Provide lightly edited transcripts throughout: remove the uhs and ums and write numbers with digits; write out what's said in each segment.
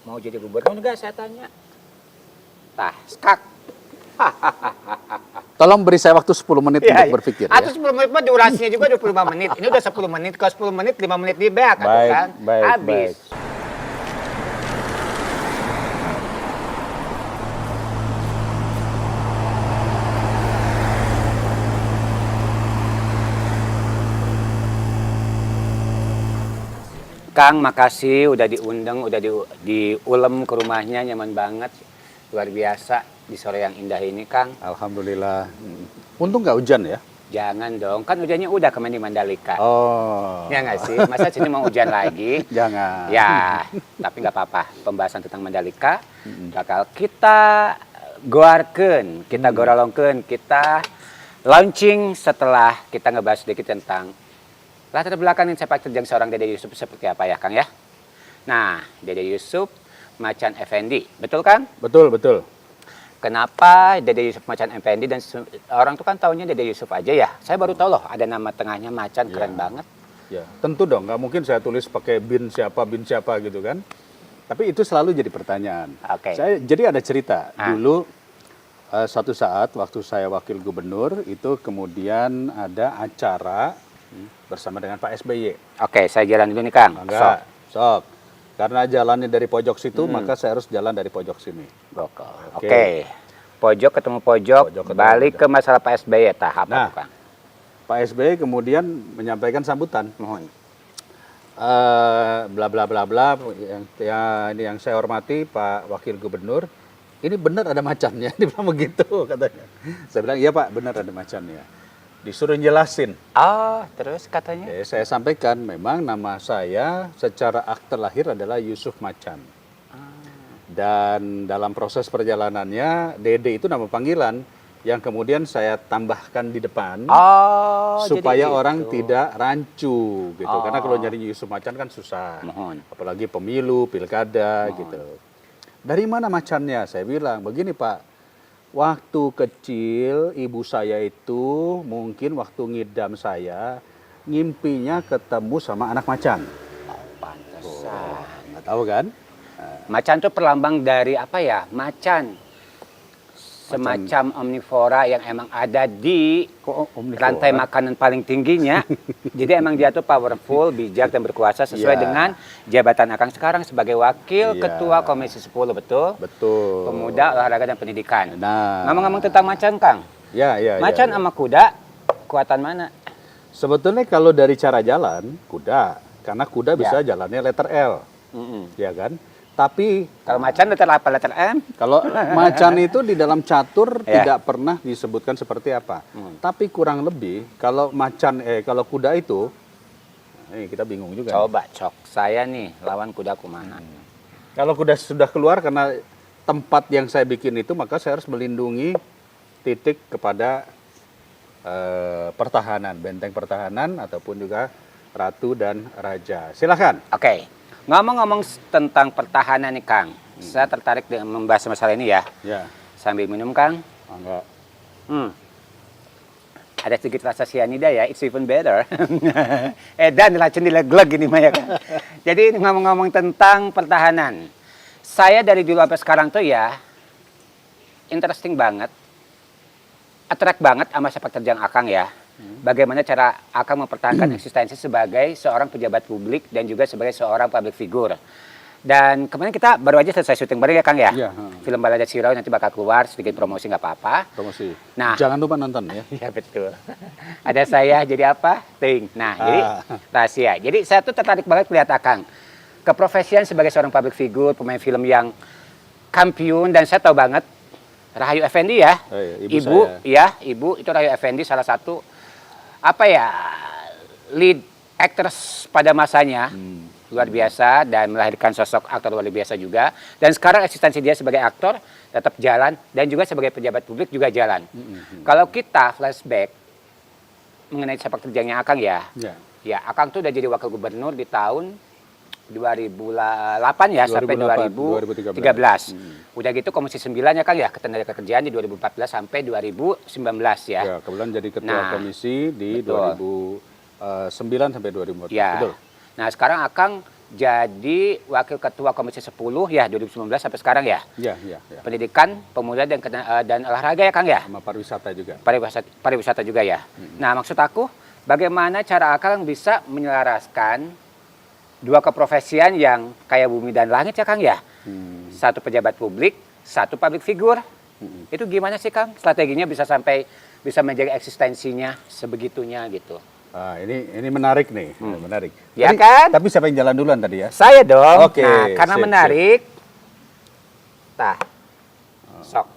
mau jadi gubernur nggak saya tanya. Tah, skak. Tolong beri saya waktu 10 menit untuk berpikir. Atau 10 menit mah durasinya juga 25 menit. Ini udah 10 menit, kalau 10 menit 5 menit di back Baik, kan. baik, Habis. baik. Kang, makasih udah diundang, udah diulem ke rumahnya, nyaman banget. Luar biasa di sore yang indah ini, Kang. Alhamdulillah. Untung nggak hujan ya? Jangan dong, kan hujannya udah kemarin di Mandalika. Oh. Ya nggak sih? Masa sini mau hujan lagi? Jangan. Ya, tapi nggak apa-apa. Pembahasan tentang Mandalika bakal kita goarkeun, kita gorolongkeun, kita launching setelah kita ngebahas sedikit tentang latar belakang sepak terjang seorang Dede Yusuf seperti apa ya, Kang ya? Nah, Dede Yusuf Macan Effendi, betul Kang? Betul, betul. Kenapa Dede Yusuf Macan Effendi dan orang tuh kan taunya Dede Yusuf aja ya? Saya baru tahu loh ada nama tengahnya Macan, keren banget. Ya, tentu dong. Nggak mungkin saya tulis pakai bin siapa gitu kan. Tapi itu selalu jadi pertanyaan. Oke. Jadi ada cerita. Dulu suatu saat waktu saya wakil gubernur itu kemudian ada acara bersama dengan Pak SBY. Oke, saya jalan dulu nih Kang. Enggak, sok. Karena jalannya dari pojok situ, maka saya harus jalan dari pojok sini. Oke. Pojok ketemu pojok, balik ke masalah Pak SBY tahap Nah, apa, Kang? Pak SBY kemudian menyampaikan sambutan. Mohon. Bla bla bla bla, yang saya hormati Pak Wakil Gubernur, ini benar ada macannya, dia bilang begitu katanya. Saya bilang iya Pak, benar ada macannya. Disuruh jelasin. Oh, terus katanya? Saya sampaikan memang nama saya secara akte lahir adalah Yusuf Macan. Dan dalam proses perjalanannya, Dede itu nama panggilan yang kemudian saya tambahkan di depan supaya orang tidak rancu gitu. Karena kalau nyari Yusuf Macan kan susah. Mohon. Apalagi pemilu, pilkada gitu. Dari mana macannya? Saya bilang, begini Pak. Waktu kecil ibu saya itu mungkin waktu ngidam saya ngimpinya ketemu sama anak macan. Pantesan. Nggak tahu kan? Macan itu perlambang dari apa ya? Macan. Semacam omnivora yang emang ada di rantai makanan paling tingginya. Jadi emang dia tuh powerful, bijak dan berkuasa sesuai dengan jabatan Akang sekarang sebagai wakil ketua Komisi 10, betul? Betul. Pemuda, Olahraga dan Pendidikan. Nah, ngomong-ngomong tentang macan, Kang. Macan sama kuda, kuatan mana? Sebetulnya kalau dari cara jalan, kuda. Karena kuda bisa jalannya letter L. Ya kan? Tapi kalau macan letter apa, letter M? Kalau macan itu di dalam catur tidak pernah disebutkan seperti apa. Tapi kurang lebih kalau kalau kuda itu, kita bingung juga. Coba cok, saya nih lawan kudaku mana? Kalau kuda sudah keluar karena tempat yang saya bikin itu, maka saya harus melindungi titik kepada pertahanan, benteng pertahanan ataupun juga ratu dan raja. Silakan. Oke. Ngomong-ngomong tentang pertahanan nih Kang, saya tertarik dengan membahas masalah ini ya. Ya. Sambil minum Kang. Enggak. Ada sedikit rasa cyanida ya, it's even better. Dan racun dilegleg ini Maya kan. Jadi ngomong-ngomong tentang pertahanan, saya dari dulu sampai sekarang tuh ya, interesting banget, attract banget sama sepak terjang Akang ya. Bagaimana cara Akang mempertahankan eksistensi sebagai seorang pejabat publik dan juga sebagai seorang public figure. Dan kemarin kita baru aja selesai syuting bareng ya Kang ya. Film Balada Sirau nanti bakal keluar, sedikit promosi nggak apa-apa. Promosi. Nah, jangan lupa nonton ya. Ya betul. Ada saya jadi apa? Ting. Nah, jadi rahasia. Jadi saya tuh tertarik banget melihat Akang keprofesian sebagai seorang public figure, pemain film yang kampiun, dan saya tahu banget Rahayu Effendi ya. Ibu itu Rahayu Effendi salah satu lead actress pada masanya. Luar biasa dan melahirkan sosok aktor luar biasa juga. Dan sekarang eksistensi dia sebagai aktor tetap jalan dan juga sebagai pejabat publik juga jalan. Kalau kita flashback mengenai sepak terjangnya Akang ya. Ya, Akang tuh udah jadi wakil gubernur di tahun 2008 ya sampai 2013. Udah gitu Komisi 9 ya Kang ya, Ketenagakerjaan di 2014 sampai 2019 ya. Ya, kebetulan jadi ketua komisi di 2009 sampai 2014. Ya. Betul. Nah, sekarang Akang jadi Wakil Ketua Komisi 10 ya 2019 sampai sekarang ya. Ya. Pendidikan, Pemuda dan Olahraga ya Kang ya. Sama pariwisata juga. Pariwisata juga ya. Nah, maksud aku bagaimana cara Akang bisa menyelaraskan dua keprofesian yang kayak bumi dan langit ya Kang ya. Satu pejabat publik, satu public figure. Itu gimana sih Kang? Strateginya bisa sampai bisa menjaga eksistensinya sebegitunya gitu. Ini menarik nih, menarik. Ya kan? Tapi siapa yang jalan duluan tadi ya? Saya dong. Oke, Nah, karena sip, menarik. Tah. Sok.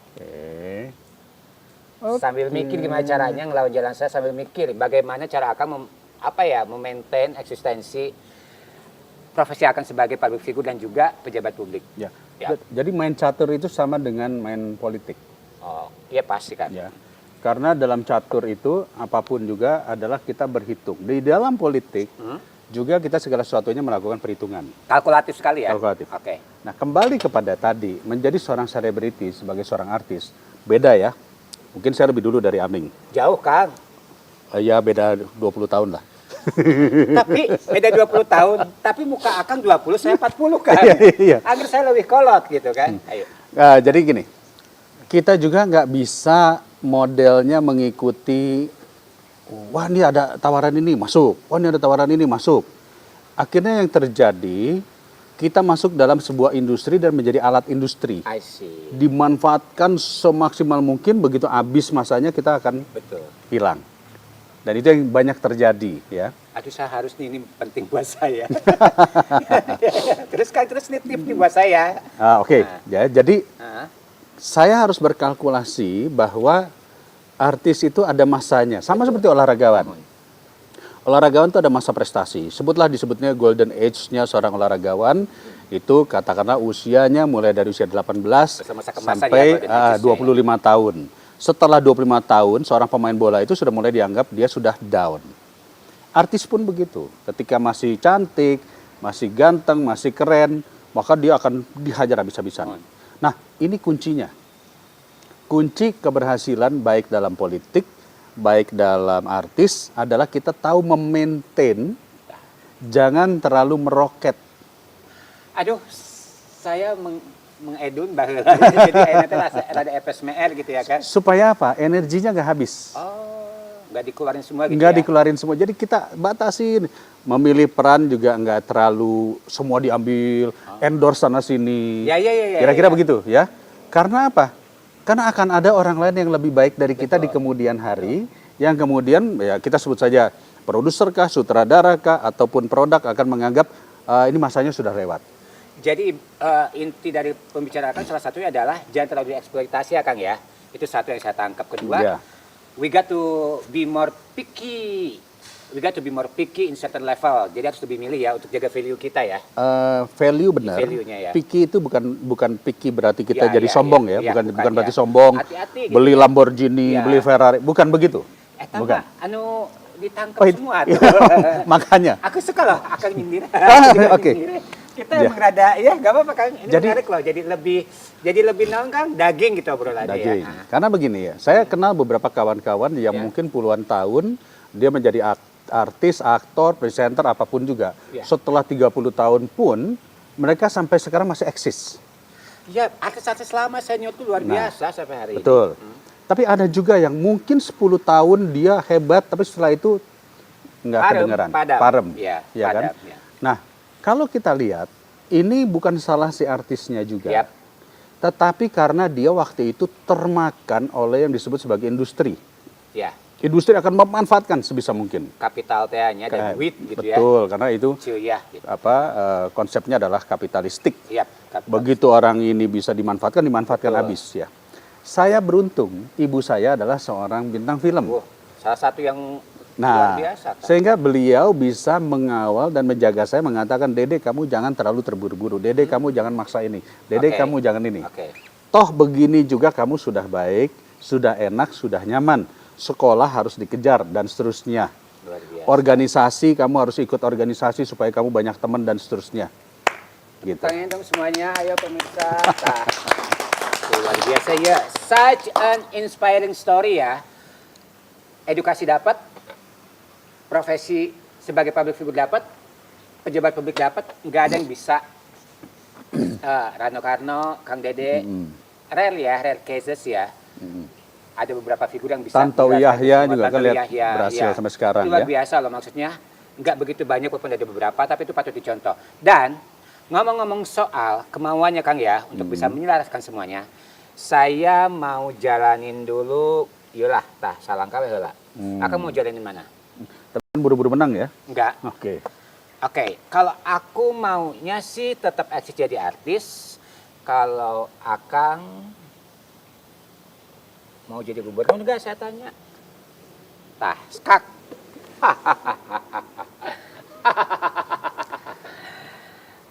Sambil mikir gimana caranya ngelawan jalan saya sambil mikir bagaimana cara Akang memaintain eksistensi profesi Akang sebagai public figure dan juga pejabat publik. Ya. Ya. Jadi main catur itu sama dengan main politik. Oh, iya pasti kan. Ya. Karena dalam catur itu apapun juga adalah kita berhitung. Di dalam politik juga kita segala sesuatunya melakukan perhitungan. Kalkulatif sekali ya. Kalkulatif. Oke. Nah, kembali kepada tadi, menjadi seorang selebriti sebagai seorang artis, beda ya. Mungkin saya lebih dulu dari Aming. Jauh Kang. Ya beda 20 tahun lah. Tapi beda 20 tahun, tapi muka Akang 20, saya 40 kan. Iya. Agar saya lebih kolot gitu kan. Ayo. Jadi gini, kita juga nggak bisa modelnya mengikuti, wah ini ada tawaran ini masuk, wah ini ada tawaran ini masuk. Akhirnya yang terjadi, kita masuk dalam sebuah industri dan menjadi alat industri. I see. Dimanfaatkan semaksimal mungkin, begitu habis masanya kita akan Betul. hilang. Dan itu yang banyak terjadi ya. Aduh, saya harus ini penting buat saya. Terus nitip nih buat saya. Oke. Ya, jadi Nah, saya harus berkalkulasi bahwa artis itu ada masanya. Sama seperti olahragawan. Olahragawan itu ada masa prestasi. Disebutnya golden age-nya seorang olahragawan. Itu katakanlah usianya mulai dari usia 18 Masa kemasan sampai ya, 25 tahun. Setelah 25 tahun, seorang pemain bola itu sudah mulai dianggap dia sudah down. Artis pun begitu. Ketika masih cantik, masih ganteng, masih keren, maka dia akan dihajar habis-habisan. Nah, ini kuncinya. Kunci keberhasilan baik dalam politik, baik dalam artis adalah kita tahu memaintain, jangan terlalu meroket. aduh, saya mengedun bahwa jadi ada FSMR gitu ya kan. Supaya apa? Energinya nggak habis. Oh, nggak dikeluarin semua gitu Nggak ya. dikeluarin semua. Jadi kita batasin. Memilih peran juga nggak terlalu semua diambil, endorse sana sini. Ya. Kira-kira begitu ya. Karena apa? Karena akan ada orang lain yang lebih baik dari kita di kemudian hari, yang kemudian ya kita sebut saja produser kah, sutradara kah, ataupun produk akan menganggap ini masanya sudah lewat. Jadi inti dari pembicaraan Kang salah satunya adalah jangan terlalu dieksploitasi ya Kang ya. Itu satu yang saya tangkap. Kedua, Ya. we got to be more picky. We got to be more picky in certain level. Jadi harus lebih milih ya untuk jaga value kita ya. Value benar. Value-nya ya. Picky itu bukan picky berarti kita Ya, jadi ya, sombong ya. ya, Ya, bukan berarti ya. sombong. Hati-hati gitu Beli ya. Lamborghini, Ya. beli Ferrari, bukan begitu. Tambah, ditangkap Oh, semua tuh. Makanya. Aku suka loh Akang nyindir. Oke. Kita Ya. emang rada ya nggak apa-apa Kang. Ini Jadi- menarik loh. Jadi lebih naon Kang daging gitu obrolannya Daging. ya. Karena begini ya, saya kenal beberapa kawan-kawan yang Ya. mungkin puluhan tahun dia menjadi artis, aktor, presenter, apapun juga. Ya. Setelah 30 tahun pun mereka sampai sekarang masih eksis. Ya, artis-artis lama senior tuh luar Nah, biasa sampai hari ini. Betul. Tapi ada juga yang mungkin 10 tahun dia hebat, tapi setelah itu nggak Parem, kedengeran. padam. Parem. Ya, Ya kan? padam, ya. Nah, kalau kita lihat, ini bukan salah si artisnya juga. Yap. Tetapi karena dia waktu itu termakan oleh yang disebut sebagai industri. Ya, Industri akan memanfaatkan sebisa mungkin. kapital TA-nya dan Kayak- duit gitu ya. Betul, karena itu Cuyah gitu. konsepnya adalah kapitalistik. Iya, kapital. Begitu orang ini bisa dimanfaatkan Betul. habis ya. Saya beruntung, ibu saya adalah seorang bintang film. Wah, salah satu yang luar Nah, biasa. Kang. sehingga beliau bisa mengawal dan menjaga saya, mengatakan, Dede kamu jangan terlalu terburu-buru, Dede kamu jangan maksa ini, Dede Oke. kamu jangan ini. Oke. Toh begini juga kamu sudah baik, sudah enak, sudah nyaman. Sekolah harus dikejar dan seterusnya. Luar biasa. Organisasi, kamu harus ikut organisasi supaya kamu banyak teman dan seterusnya. Gitu. Tangan dong semuanya, ayo pemirsa. Nah, luar biasa ya. Such an inspiring story ya. Edukasi dapat, profesi sebagai public figure dapat, pejabat publik dapat, nggak ada yang bisa. Rano Karno, Kang Dede, rare cases ya. Ada beberapa figur yang bisa. Tantowi Yahya juga kan lihat Yahya, berhasil ya. sampai sekarang Itu luar ya. biasa loh, maksudnya nggak begitu banyak walaupun ada beberapa, tapi itu patut dicontoh. Dan ngomong-ngomong soal kemauannya Kang ya, untuk bisa menyelaraskan semuanya, saya mau jalanin dulu, yolah, tah salangka heula. Akan mau jalanin mana? Tapi kan buru-buru menang ya. Enggak. Oke. Kalau aku maunya sih tetap eksis jadi artis. Kalau Akang mau jadi gubernur enggak, saya tanya. Tah, skak.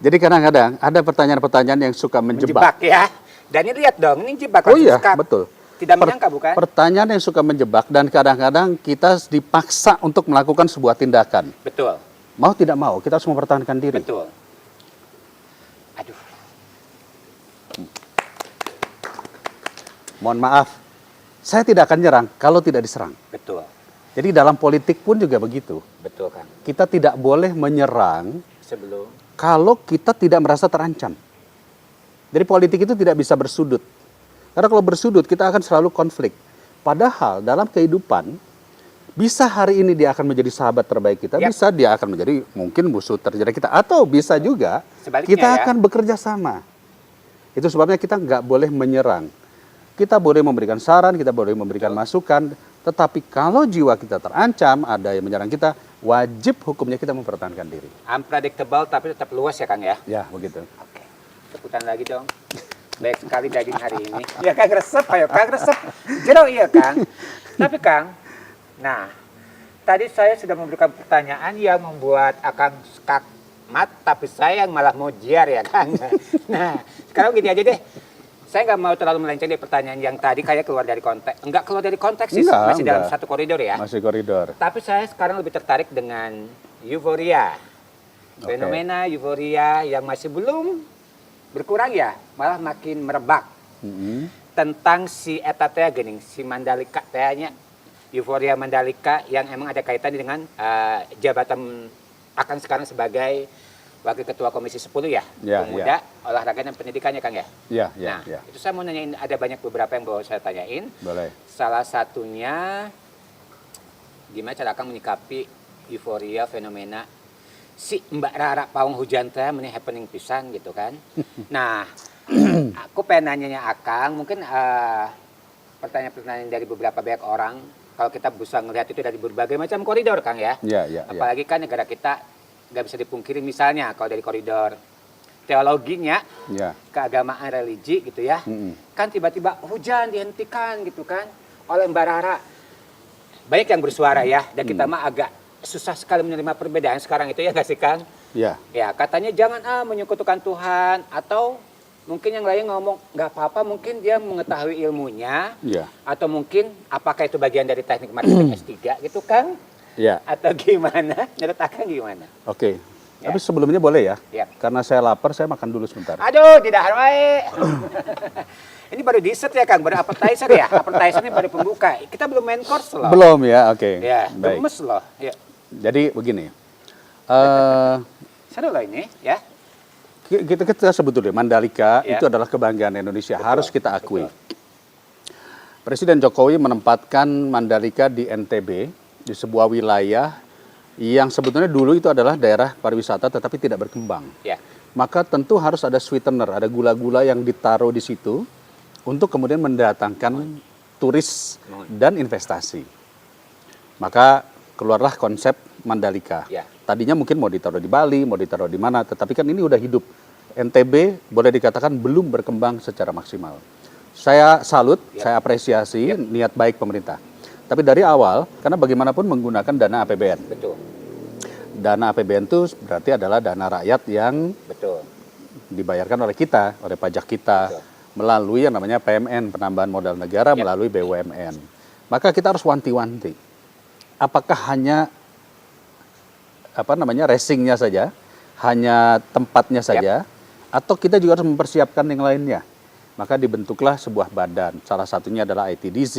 Jadi kadang-kadang ada pertanyaan-pertanyaan yang suka menjebak. Ya. Dan ini lihat dong, ini jebak. Oh iya, skak. betul. Tidak menyangka bukan? Pertanyaan yang suka menjebak dan kadang-kadang kita dipaksa untuk melakukan sebuah tindakan. Betul. Mau tidak mau, kita harus mempertahankan diri. Betul. Aduh. Mohon maaf, saya tidak akan nyerang kalau tidak diserang. Betul. Jadi dalam politik pun juga begitu. Betul kan. Kita tidak boleh menyerang Sebelum. kalau kita tidak merasa terancam. Jadi politik itu tidak bisa bersudut. Karena kalau bersudut kita akan selalu konflik. Padahal dalam kehidupan bisa hari ini dia akan menjadi sahabat terbaik kita, Yap. bisa dia akan menjadi mungkin musuh terjadi kita, atau bisa juga Sebaliknya kita ya. akan bekerja sama. Itu sebabnya kita nggak boleh menyerang. Kita boleh memberikan saran, kita boleh memberikan masukan, tetapi kalau jiwa kita terancam, ada yang menyerang kita, wajib hukumnya kita mempertahankan diri. Unpredictable tapi tetap luas ya Kang ya. Ya, begitu. Oke. Teputan lagi dong. Baik sekali daging hari ini. Ya Kang resep, ayo Kang resep. Jero iya Kang. Tapi Kang, nah tadi saya sudah memberikan pertanyaan yang membuat Akang skakmat, tapi saya yang malah mau jiar ya Kang. Nah sekarang gini aja deh. Saya nggak mau terlalu melenceng dari pertanyaan yang tadi kayak keluar dari konteks. Enggak keluar dari konteks sih, masih dalam satu koridor ya. Masih koridor. Tapi saya sekarang lebih tertarik dengan euforia. Fenomena euforia yang masih belum berkurang ya, malah makin merebak. Tentang si eta teh geuning, si Mandalika teh nya. Euforia Mandalika yang emang ada kaitannya dengan jabatan akan sekarang sebagai Wakil Ketua Komisi 10 ya, Ya, Pemuda, Olahraga dan Pendidikannya Kang ya. Ya, Nah, ya. itu saya mau nanyain, ada banyak beberapa yang mau saya tanyain. Boleh. Salah satunya, gimana cara Kang menyikapi euforia fenomena si Mbak Rara Pawang Hujan teh meni happening pisan gitu kan. Nah, aku pengen nanyanya Akang, mungkin pertanyaan-pertanyaan dari beberapa banyak orang, kalau kita bisa ngelihat itu dari berbagai macam koridor Kang ya. Ya. Apalagi kan negara kita nggak bisa dipungkiri, misalnya kalau dari koridor teologinya, Ya. keagamaan religi gitu ya, kan tiba-tiba hujan dihentikan gitu kan oleh Mbak Rara. Banyak yang bersuara ya, dan kita mah agak susah sekali menerima perbedaan sekarang itu ya nggak sih Kang? Ya. Ya katanya jangan menyekutukan Tuhan, atau mungkin yang lain ngomong nggak apa-apa, mungkin dia mengetahui ilmunya, Ya. atau mungkin apakah itu bagian dari teknik marketing S3 gitu Kang? Ya. Atau gimana? Menurut Akang gimana? Oke. Ya. Tapi sebelumnya boleh ya? Ya. Karena saya lapar, saya makan dulu sebentar. Aduh, tidak harus. Ini baru dessert ya Kang, baru appetizer ya. Appetizer ini baru pembuka. Kita belum main course loh. Belum ya, oke. Ya, Baik. gemes loh. Ya. Jadi begini. Seru loh ini ya. Kita sebut dulu, Mandalika Ya. itu adalah kebanggaan Indonesia. Betul, Harus kita akui. betul. Presiden Jokowi menempatkan Mandalika di NTB, di sebuah wilayah yang sebetulnya dulu itu adalah daerah pariwisata tetapi tidak berkembang. Ya. Maka tentu harus ada sweetener, ada gula-gula yang ditaruh di situ untuk kemudian mendatangkan turis dan investasi. Maka keluarlah konsep Mandalika. Ya. Tadinya mungkin mau ditaruh di Bali, mau ditaruh di mana, tetapi kan ini udah hidup. NTB boleh dikatakan belum berkembang secara maksimal. Saya salut, saya apresiasi niat baik pemerintah. Tapi dari awal, karena bagaimanapun menggunakan dana APBN. Betul. Dana APBN itu berarti adalah dana rakyat yang Betul. dibayarkan oleh kita, oleh pajak kita, Betul. melalui yang namanya PMN, penambahan modal negara, melalui BUMN. Maka kita harus wanti-wanti. Apakah hanya racingnya saja, hanya tempatnya saja, atau kita juga harus mempersiapkan yang lainnya. Maka dibentuklah sebuah badan. Salah satunya adalah ITDZ,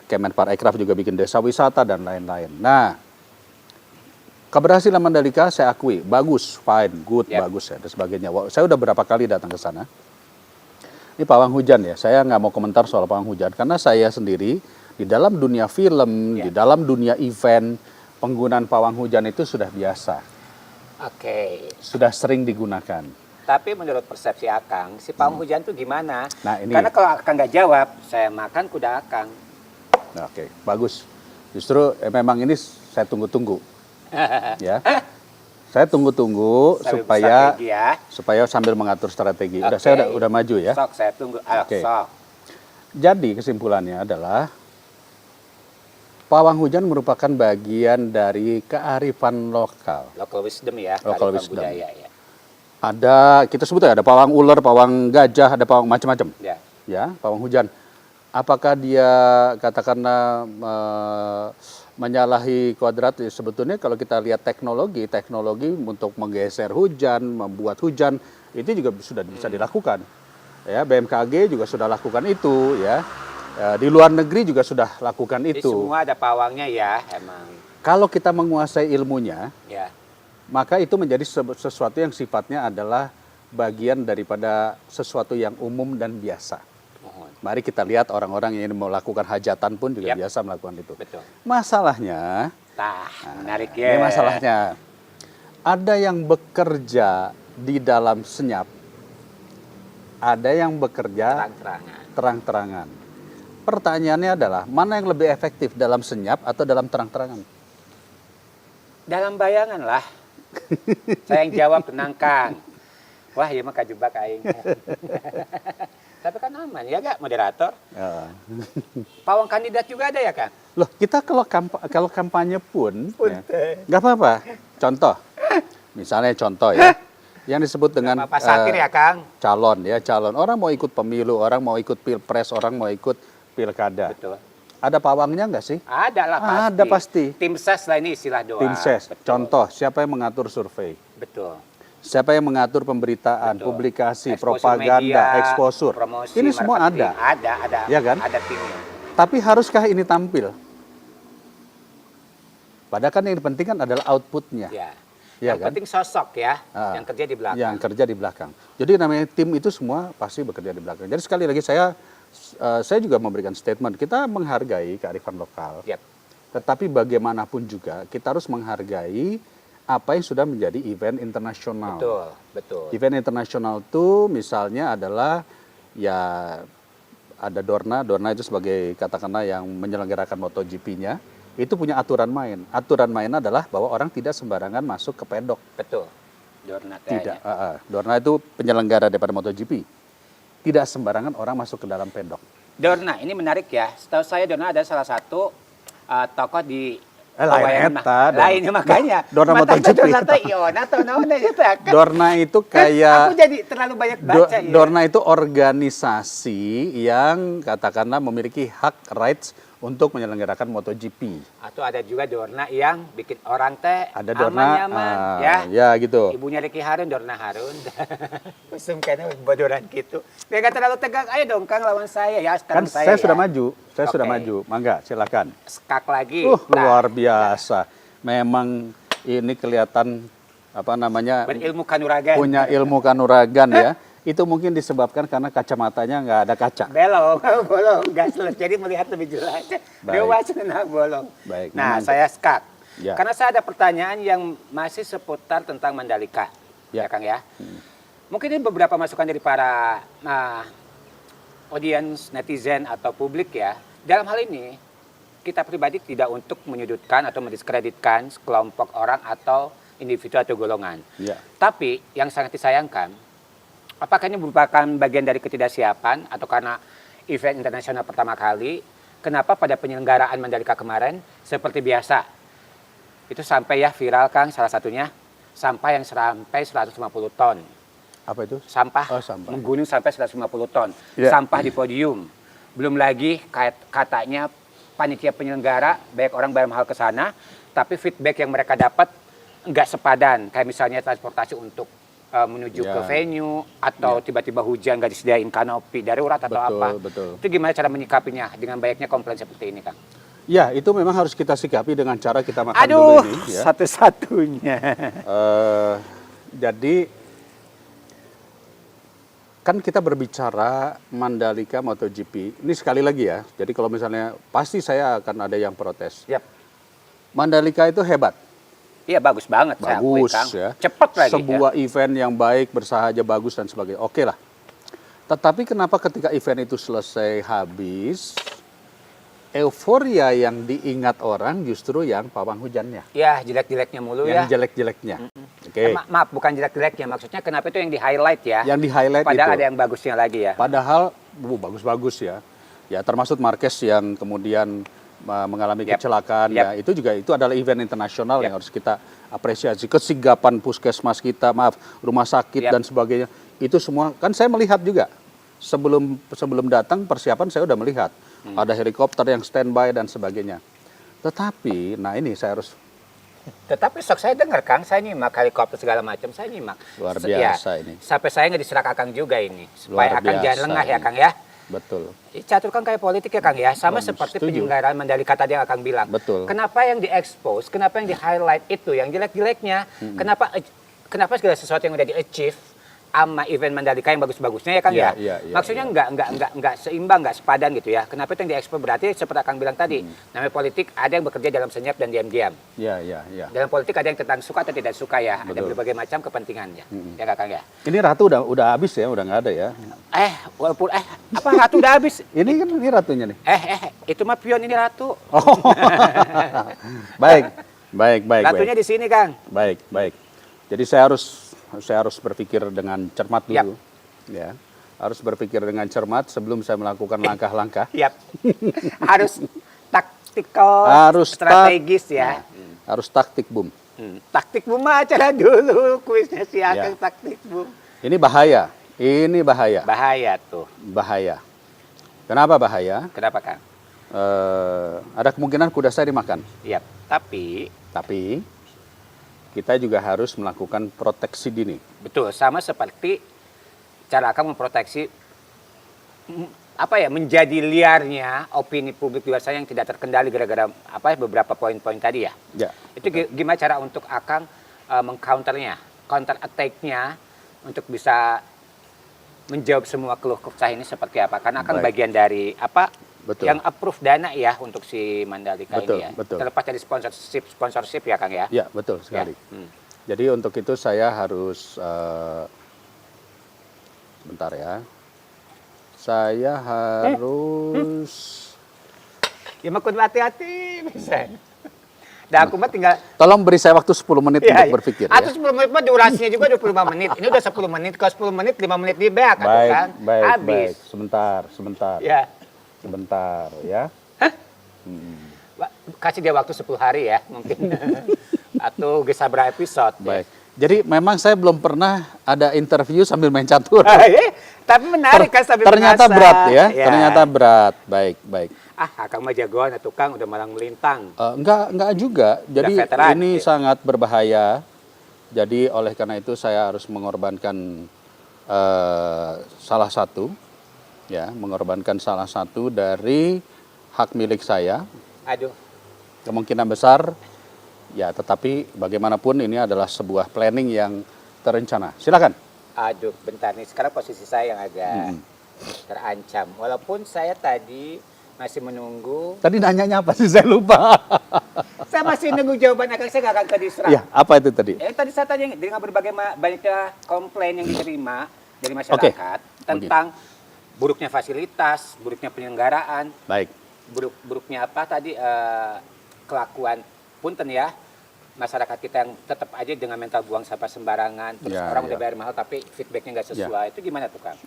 Kemenparekraf juga bikin desa wisata dan lain-lain. Nah, Keberhasilan Mandalika saya akui, bagus, fine, good, Yep. bagus ya, dan sebagainya. Saya udah berapa kali datang ke sana. Ini pawang hujan ya, saya nggak mau komentar soal pawang hujan, karena saya sendiri di dalam dunia film, Ya. di dalam dunia event, penggunaan pawang hujan itu sudah biasa, Oke. sudah sering digunakan. Tapi menurut persepsi Akang, si pawang hujan tuh gimana? Nah, ini. Karena kalau Akang nggak jawab, saya makan kuda Akang. Nah, oke, bagus. Justru memang ini saya tunggu-tunggu. Ya, saya tunggu-tunggu Sambil supaya strategi ya. supaya sambil mengatur strategi. Udah Oke. saya udah maju ya. Sok, saya tunggu. Ayo, Oke. sok. Jadi kesimpulannya adalah pawang hujan merupakan bagian dari kearifan lokal. Local wisdom ya. Local kearifan wisdom. budaya ya. Ada, kita sebut ya, ada pawang ular, pawang gajah, ada pawang macam-macam. Ya. Ya, pawang hujan. Apakah dia katakanlah menyalahi kodrat? Ya, sebetulnya kalau kita lihat teknologi untuk menggeser hujan, membuat hujan, itu juga sudah bisa dilakukan. Ya, BMKG juga sudah lakukan itu ya. Di luar negeri juga sudah lakukan Jadi itu. semua ada pawangnya ya, emang. Kalau kita menguasai ilmunya, Ya. maka itu menjadi sesuatu yang sifatnya adalah bagian daripada sesuatu yang umum dan biasa. Mohon. Mari kita lihat orang-orang yang melakukan hajatan pun juga Yap. biasa melakukan itu. Betul. Masalahnya, Menarik ya. ini masalahnya, ada yang bekerja di dalam senyap, ada yang bekerja Terang-terangan. terang-terangan. Pertanyaannya adalah, mana yang lebih efektif, dalam senyap atau dalam terang-terangan? Dalam bayangan lah. Saya yang jawab, tenangkan. Wah, iya mah kajebak aing. Tapi kan aman ya gak, moderator? Ya. Pawang kandidat juga ada ya, Kang? Loh, kita kalau kampanye pun, Punten. nggak apa-apa. Contoh, misalnya contoh ya, yang disebut dengan Apa satir ya, Kang? calon. Orang mau ikut pemilu, orang mau ikut pilpres, orang mau ikut pilkada. Betul. Ada pawangnya nggak sih? Ada lah pasti. Ada pasti. Tim ses lah ini istilah doang. Tim ses. Betul. Contoh, siapa yang mengatur survei? Betul. Siapa yang mengatur pemberitaan, Betul. publikasi, Exposure propaganda, media, eksposur? promosi, Ini semua marketing. ada. Ada. Ya kan? Ada timnya. Tapi haruskah ini tampil? Padahal kan yang penting kan adalah outputnya. Ya. Iya Yang kan? penting sosok ya, Ah. yang kerja di belakang. Yang kerja di belakang. Jadi namanya tim itu semua pasti bekerja di belakang. Jadi sekali lagi saya juga memberikan statement, kita menghargai kearifan lokal. Yap. Tetapi bagaimanapun juga kita harus menghargai apa yang sudah menjadi event internasional. Betul, betul. Event internasional itu misalnya adalah ya ada Dorna itu sebagai katakanlah yang menyelenggarakan MotoGP-nya, itu punya aturan main. Aturan main adalah bahwa orang tidak sembarangan masuk ke pedok. Betul. Dorna Tidak. Dorna itu penyelenggara daripada MotoGP. Tidak sembarangan orang masuk ke dalam pedok. Dorna, ini menarik ya. Setahu saya Dorna ada salah satu tokoh di lain Pawayan eta, Dorna. lainnya makanya. Dorna Mata MotoGP. Dorna teh iona atau naon itu ya. Dorna itu Aku kayak jadi terlalu banyak baca ya. Dorna itu organisasi yang katakanlah memiliki hak rights untuk menyelenggarakan MotoGP. Atau ada juga Dorna yang bikin orang teh Ada Dorna, aman nyaman ya. ya gitu. Ibunya Ricky Harun, Dorna Harun. Usum kayaknya bodoran gitu. Biar gak terlalu tegang, ayo dong Kang lawan saya ya. Kan Sekarang saya sudah ya. maju, saya sudah Oke. maju. Mangga, silakan. Skak lagi. Luar biasa. Memang ini kelihatan apa namanya Berilmu kanuragan. punya ilmu kanuragan ya. Itu mungkin disebabkan karena kacamatanya nggak ada kaca. Belong, bolong, gas jadi melihat lebih jelas. Dewa senang bolong. Baik, Nah, memang. saya skak. Ya. Karena saya ada pertanyaan yang masih seputar tentang Mandalika. Ya. Ya, Kang ya. Mungkin ini beberapa masukan dari para audiens, netizen atau publik ya. Dalam hal ini, kita pribadi tidak untuk menyudutkan atau mendiskreditkan sekelompok orang atau individu atau golongan. Ya. Tapi yang sangat disayangkan, apakah ini merupakan bagian dari ketidaksiapan atau karena event internasional pertama kali, kenapa pada penyelenggaraan Mandalika kemarin seperti biasa, itu sampai ya viral Kang salah satunya, sampah yang sampai 150 ton. Apa itu? Sampah, Oh, sampah. menggunung sampai 150 ton. Ya. Sampah di podium. Belum lagi katanya panitia penyelenggara, banyak orang bayar mahal ke sana, tapi feedback yang mereka dapat nggak sepadan. Kayak misalnya transportasi untuk menuju Ya. ke venue, atau tiba-tiba hujan nggak disediain kanopi darurat atau Betul, apa. betul. Itu gimana cara menyikapinya dengan banyaknya komplain seperti ini, Kang? Ya, itu memang harus kita sikapi dengan cara kita makan Aduh, dulu ini. Ya. satu-satunya. Jadi kan kita berbicara Mandalika MotoGP. Ini sekali lagi ya. Jadi kalau misalnya pasti saya akan ada yang protes. Yap. Mandalika itu hebat. Iya, bagus banget. saya akui, Bagus Kang. ya. Cepet lagi. Sebuah event yang baik, bersahaja, bagus dan sebagainya. Oke lah. Tetapi kenapa ketika event itu selesai habis, euforia yang diingat orang justru yang pawang hujannya, Ya, jelek-jeleknya mulu yang ya. jelek-jeleknya. Oke. Maaf, bukan jelek-jeleknya. Maksudnya kenapa itu yang di-highlight ya? Yang di-highlight Padahal itu. ada yang bagusnya lagi ya. Padahal bagus-bagus ya. Ya termasuk Marquez yang kemudian mengalami Yap. kecelakaan Yap. ya. Itu juga itu adalah event internasional Yap. yang harus kita apresiasi. Kesigapan puskesmas kita, rumah sakit Yap. dan sebagainya. Itu semua kan saya melihat juga. Sebelum datang persiapan saya udah melihat. Ada helikopter yang standby dan sebagainya. Tetapi, nah ini saya harus Tetapi sok saya dengar, Kang, saya nyimak helikopter segala macam, saya nyimak. Luar Ya, biasa ini. Sampai saya nggak diserak Akang juga ini. Supaya Luar Akang jangan biasa lengah ya, ini. Kang ya. betul. Catur kan kayak politik ya, Kang ya. Sama Bagus, seperti setuju. penyelenggaraan Mandalika tadi yang Akang bilang. Betul. Kenapa yang di-expose, kenapa yang di-highlight itu, yang jelek-jeleknya, kenapa segala sesuatu yang udah di-achieve sama event Mandalika yang bagus-bagusnya ya, Kang Iya, ya. iya, iya, Maksudnya iya. nggak seimbang, nggak sepadan gitu ya. Kenapa itu yang di-expose? Berarti seperti Akang bilang tadi, namanya politik ada yang bekerja dalam senyap dan diam-diam. Ya, ya, ya. Dalam politik ada yang tentang suka atau tidak suka ya, ada Betul. berbagai macam kepentingannya, ya Kakang ya. Ini Ratu udah habis ya, udah nggak ada ya. Walaupun apa ratu udah habis? Ini kan ini Ratunya nih. Itu mah pion ini ratu. Oh. Baik, baik, baik, Ratunya baik. di sini Kang. Baik, baik. Jadi saya harus berpikir dengan cermat dulu. Ya. Harus berpikir dengan cermat sebelum saya melakukan langkah-langkah. Yap. Harus taktikal, Harus strategis ya. Harus taktik, Bum. Taktik bum acara dulu kuisnya si Akang Ya. taktik bum. Ini bahaya. Ini bahaya. Bahaya tuh. Bahaya. Kenapa bahaya? Kenapa Kang? Ada kemungkinan kuda saya dimakan. Yap. Tapi kita juga harus melakukan proteksi dini. betul sama seperti cara Akang memproteksi menjadi liarnya opini publik di luar sana yang tidak terkendali gara-gara beberapa poin-poin tadi ya. Ya. Itu gimana cara untuk Akang mengcounternya, counter attack-nya untuk bisa menjawab semua keluh kesah ini seperti apa? Karena Akang Baik. bagian dari Betul. yang approve dana ya untuk si Mandalika Betul, ini ya. betul. Terlepas dari sponsorship ya Kang ya. Ya, betul sekali. Ya. Jadi untuk itu saya harus bentar ya. Saya harus Ya makun hati-hati bisa. Dah aku mah tinggal tolong beri saya waktu 10 menit ya, untuk berpikir ya. Atau 10 menit mah durasinya juga 25 menit. Ini udah 10 menit, kalau 10 menit 5 menit di back Baik, kan. baik, Habis. baik. Sebentar. Ya. Sebentar ya. Kasih dia waktu 10 hari ya mungkin. Atau bisa berapa episode. Baik. Jadi memang saya belum pernah ada interview sambil main catur. Tapi menarik kan sambil Ternyata mengasah. berat ya. Ternyata berat. Baik, baik. Akang mah jagoan, tukang udah malang melintang. Enggak juga. Jadi veteran, ini ya. sangat berbahaya. Jadi oleh karena itu saya harus mengorbankan salah satu dari hak milik saya. Aduh. Kemungkinan besar ya, tetapi bagaimanapun ini adalah sebuah planning yang terencana. Silakan. Aduh, bentar nih. Sekarang posisi saya yang agak terancam. Walaupun saya tadi masih menunggu. Tadi nanyanya apa sih, saya lupa. Saya masih menunggu jawaban Akang, saya nggak akan diserah. Ya, apa itu tadi? Tadi saya tanya dengan berbagai banyaknya komplain yang diterima dari masyarakat tentang buruknya fasilitas, buruknya penyelenggaraan, Baik. buruknya kelakuan punten ya masyarakat kita yang tetap aja dengan mental buang sampah sembarangan, terus Ya, orang ya. udah bayar mahal tapi feedbacknya nggak sesuai. Itu gimana tuh Kang?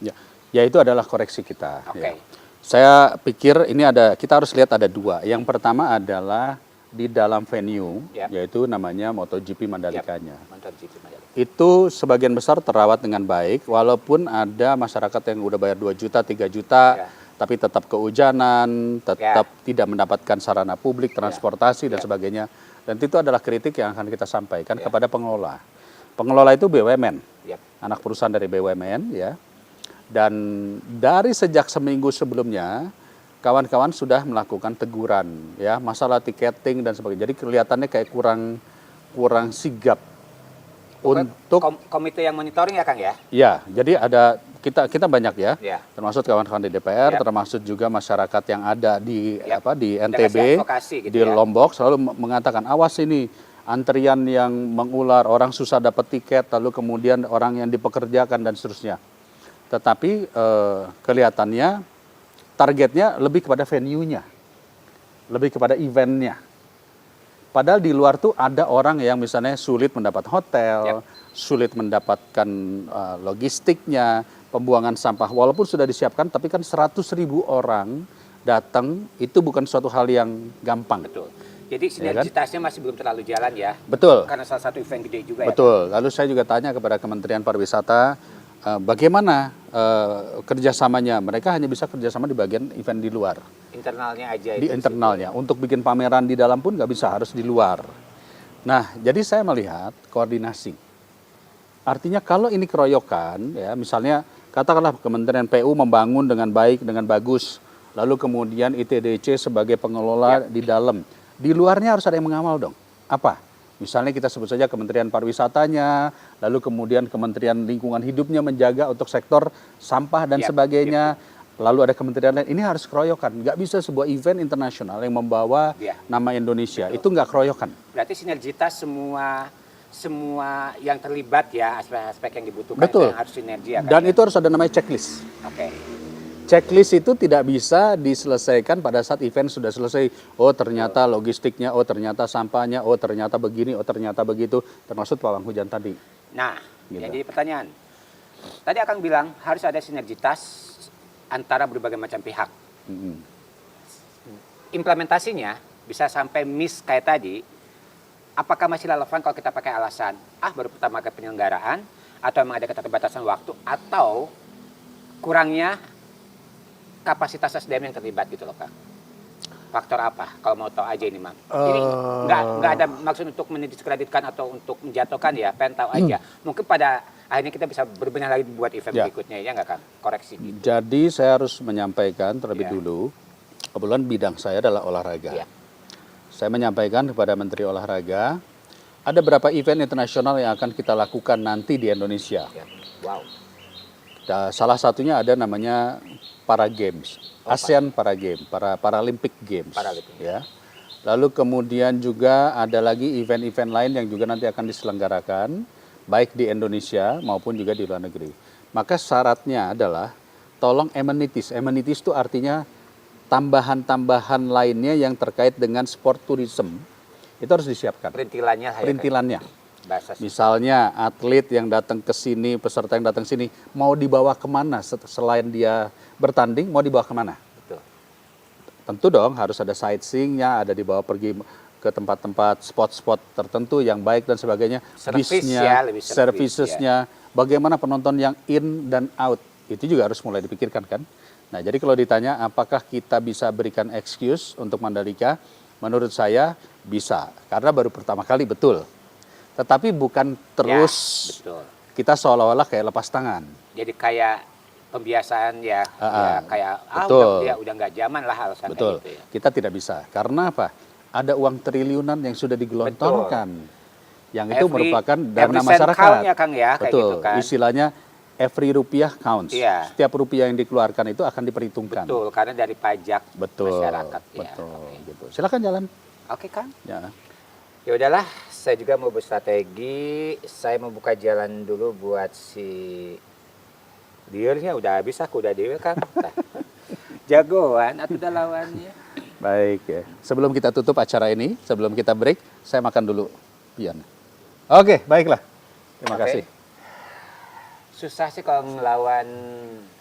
Ya itu adalah koreksi kita. Oke. Ya. Saya pikir ini kita harus lihat ada dua. Yang pertama adalah di dalam venue, yaitu namanya MotoGP Mandalikanya. MotoGP Mandalika. Itu sebagian besar terawat dengan baik, walaupun ada masyarakat yang udah bayar 2 juta, 3 juta, tapi tetap kehujanan, tetap tidak mendapatkan sarana publik, transportasi, dan sebagainya. Dan itu adalah kritik yang akan kita sampaikan kepada pengelola. Pengelola itu BUMN, anak perusahaan dari BUMN ya. Dan dari sejak seminggu sebelumnya, kawan-kawan sudah melakukan teguran, ya, masalah tiketing dan sebagainya. Jadi kelihatannya kayak kurang sigap untuk komite yang monitoring ya Kang ya? ya. Jadi ada kita banyak ya, Ya. termasuk kawan-kawan di DPR, Ya. termasuk juga masyarakat yang ada di Ya. di Udah NTB, kasih advokasi gitu di ya. Lombok selalu mengatakan awas ini antrian yang mengular, orang susah dapat tiket, lalu kemudian orang yang dipekerjakan dan seterusnya. Tetapi kelihatannya targetnya lebih kepada venue-nya, lebih kepada event-nya. Padahal di luar tuh ada orang yang misalnya sulit mendapat hotel, sulit mendapatkan logistiknya, pembuangan sampah. Walaupun sudah disiapkan, tapi kan 100.000 orang datang, itu bukan suatu hal yang gampang. Betul. Jadi sinergitasnya masih belum terlalu jalan ya? Betul. Karena salah satu event gede juga ya? Betul. Lalu saya juga tanya kepada Kementerian Pariwisata, bagaimana kerjasamanya? Mereka hanya bisa kerjasama di bagian event di luar. Internalnya aja. Di internalnya. Untuk bikin pameran di dalam pun nggak bisa, harus di luar. Nah, jadi saya melihat koordinasi. Artinya kalau ini keroyokan, ya misalnya katakanlah Kementerian PU membangun dengan baik, dengan bagus, lalu kemudian ITDC sebagai pengelola di dalam. Di luarnya harus ada yang mengawal dong. Apa? Misalnya kita sebut saja Kementerian Pariwisatanya, lalu kemudian Kementerian Lingkungan Hidupnya menjaga untuk sektor sampah dan sebagainya. Lalu ada kementerian lain, ini harus keroyokan. Nggak bisa sebuah event internasional yang membawa nama Indonesia. Betul. Itu nggak keroyokan. Berarti sinergitas semua yang terlibat ya, aspek-aspek yang dibutuhkan. Betul. Itu yang harus sinergi ya. Dan itu harus ada namanya checklist. Oke. Checklist itu tidak bisa diselesaikan pada saat event sudah selesai. Oh ternyata logistiknya, oh ternyata sampahnya, oh ternyata begini, oh ternyata begitu. Termasuk pawang hujan tadi. Nah, jadi pertanyaan. Tadi Akang bilang harus ada sinergitas antara berbagai macam pihak. Implementasinya bisa sampai miss kayak tadi. Apakah masih relevan kalau kita pakai alasan baru pertama kali penyelenggaraan, atau memang ada keterbatasan waktu, atau kurangnya kapasitas SDM yang terlibat gitu loh Kang? Faktor apa? Kalau mau tahu aja ini Mam. Ini nggak ada maksud untuk mendiskreditkan atau untuk menjatuhkan ya, pengen tahu aja. Mungkin pada akhirnya kita bisa berbenah lagi buat event berikutnya ya nggak Kang? Koreksi gitu. Jadi saya harus menyampaikan terlebih dulu, kebetulan bidang saya adalah olahraga. Saya menyampaikan kepada Menteri Olahraga, ada berapa event internasional yang akan kita lakukan nanti di Indonesia. Wow. Salah satunya ada namanya Para Games, ASEAN Para Games, Paralympic Games. Ya. Lalu kemudian juga ada lagi event-event lain yang juga nanti akan diselenggarakan, baik di Indonesia maupun juga di luar negeri. Maka syaratnya adalah tolong amenities. Amenities itu artinya tambahan-tambahan lainnya yang terkait dengan sport tourism. Itu harus disiapkan. Perintilannya. Perintilannya. Misalnya atlet yang datang ke sini, peserta yang datang ke sini, mau dibawa kemana selain dia bertanding, mau dibawa kemana? Betul. Tentu dong harus ada sightseeing-nya, ada dibawa pergi ke tempat-tempat spot-spot tertentu yang baik dan sebagainya. Bisnya, servicesnya, bagaimana penonton yang in dan out, itu juga harus mulai dipikirkan kan. Nah jadi kalau ditanya apakah kita bisa berikan excuse untuk Mandalika, menurut saya bisa, karena baru pertama kali betul. Tetapi bukan terus kita seolah-olah kayak lepas tangan. Jadi kayak pembiasaan ya kayak udah nggak zaman lah alasan betul. Gitu ya. Kita tidak bisa. Karena apa? Ada uang triliunan yang sudah digelontorkan. Yang itu merupakan dana masyarakat. Ya, Kang, ya, betul. kayak gitu kan. Istilahnya every rupiah counts. Setiap rupiah yang dikeluarkan itu akan diperhitungkan. Betul, karena dari pajak masyarakat. Betul. Gitu. Silakan jalan. Oke, Kang. Ya udahlah, saya juga mau berstrategi. Saya mau buka jalan dulu buat si dealnya. Udah habis aku, udah deal Kang. Jagoan atau udah lawannya. Baik ya. Sebelum kita tutup acara ini, sebelum kita break, saya makan dulu. Pian. Oke, baiklah. Terima kasih. Susah sih kalau ngelawan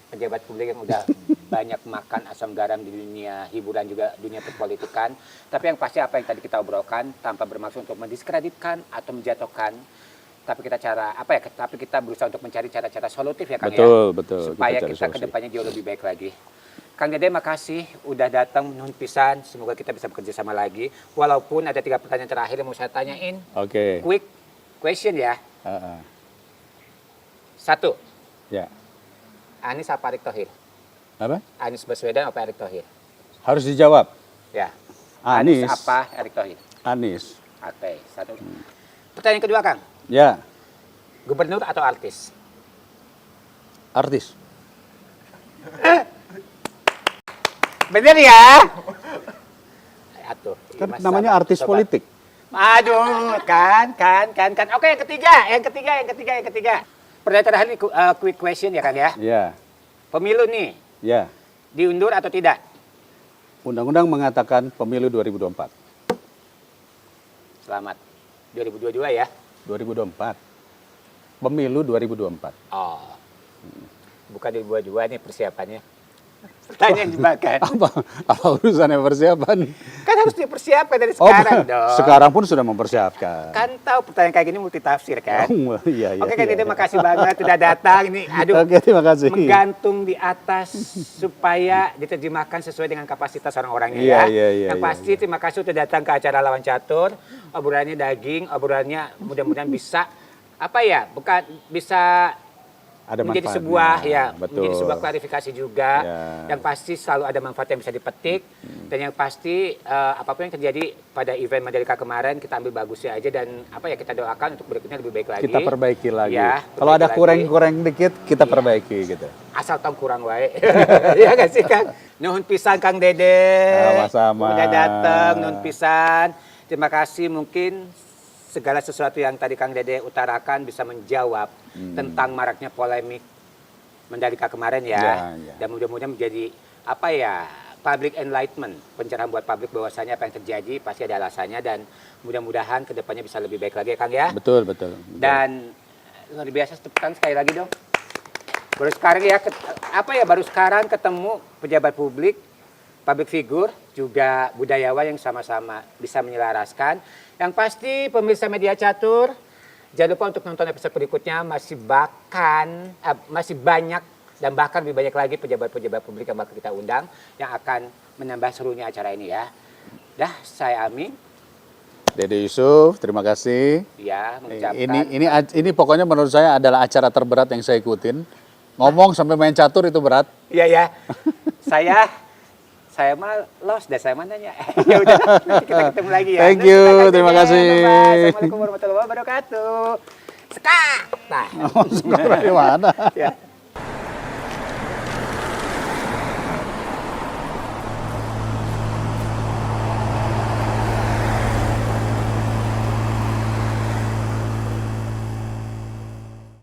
pejabat publik yang udah banyak makan asam garam di dunia hiburan juga dunia perpolitikan. Tapi yang pasti apa yang tadi kita obrolkan tanpa bermaksud untuk mendiskreditkan atau menjatuhkan. Tapi kita berusaha untuk mencari cara-cara solutif ya Kang Betul. Supaya kita ke depannya jauh lebih baik lagi. Kang Dede makasih udah datang nuhun pisan. Semoga kita bisa bekerja sama lagi. Walaupun ada 3 pertanyaan terakhir yang mau saya tanyain. Oke. Quick question ya. 1. Ya. Anies apa Erick Thohir? Apa? Anies Baswedan apa Erick Thohir? Harus dijawab. Ya. Anies. apa Erick Thohir? Anies. Oke, satu. Pertanyaan kedua, Kang. Ya, Gubernur atau artis? artis. Bener ya? Atuh. Kan Mas namanya Sama, artis sobat. politik. Aduh, kan. Oke, yang ketiga. Pertanyaan terakhir ini quick question ya, Kang ya. Ya, Pemilu nih, ya. diundur atau tidak? Undang-undang mengatakan pemilu 2024. Selamat. 2022 ya. 2024. Pemilu 2024. Oh. Bukan 2022 nih persiapannya. Pertanyaan jebakan. Apa urusannya persiapan? Kan harus dipersiapkan dari sekarang dong. Sekarang pun sudah mempersiapkan. Kan tahu pertanyaan kayak gini multitafsir kan? Oh, iya, iya. Oke, Kang iya. Dede, makasih banget sudah datang. Ini, aduh, Oke, terima kasih. menggantung di atas supaya diterjemahkan sesuai dengan kapasitas orang-orangnya Iya, ya. iya, iya, Yang iya, pasti terima kasih sudah datang ke acara Lawan Catur. Obrolannya daging, obrolannya mudah-mudahan bisa apa ya? Bukan bisa Ada menjadi manfaatnya. sebuah ya, Betul. menjadi sebuah klarifikasi juga. Ya. Yang pasti selalu ada manfaat yang bisa dipetik. Dan yang pasti apapun yang terjadi pada event Mandalika kemarin kita ambil bagusnya aja dan apa ya kita doakan untuk berikutnya lebih baik lagi. Kita perbaiki lagi. Ya, Kalau ada perbaiki lagi. kurang-kurang dikit, kita perbaiki gitu. Asal tong kurang wae. Iya gak sih, Kang? Nuhun pisan Kang Dede. Sama-sama. Udah datang, nuhun pisan. Terima kasih, mungkin segala sesuatu yang tadi Kang Dede utarakan bisa menjawab tentang maraknya polemik Mandalika kemarin ya. Ya. Dan mudah-mudahan menjadi apa ya? Public enlightenment, pencerahan buat publik bahwasanya apa yang terjadi pasti ada alasannya dan mudah-mudahan kedepannya bisa lebih baik lagi ya, Kang ya. Betul. Dan luar biasa tepukan sekali lagi dong. Baru sekarang ya, baru sekarang ketemu pejabat publik, public figure, juga budayawan yang sama-sama bisa menyelaraskan. Yang pasti pemirsa Media Catur, jangan lupa untuk nonton episode berikutnya, masih banyak dan bahkan lebih banyak lagi pejabat-pejabat publik yang bakal kita undang yang akan menambah serunya acara ini ya. Dah, saya Ami. Dede Yusuf, terima kasih. Ya, mengucapkan. Ini pokoknya menurut saya adalah acara terberat yang saya ikutin. Ngomong sampai main catur itu berat. Iya ya. Saya mah los dan saya mah nanya. Ya udah, nanti kita ketemu lagi ya. Thank you, terima kasih. Bye-bye. Assalamualaikum warahmatullahi wabarakatuh. Sekat. Nah. Sekarang di mana? Ya.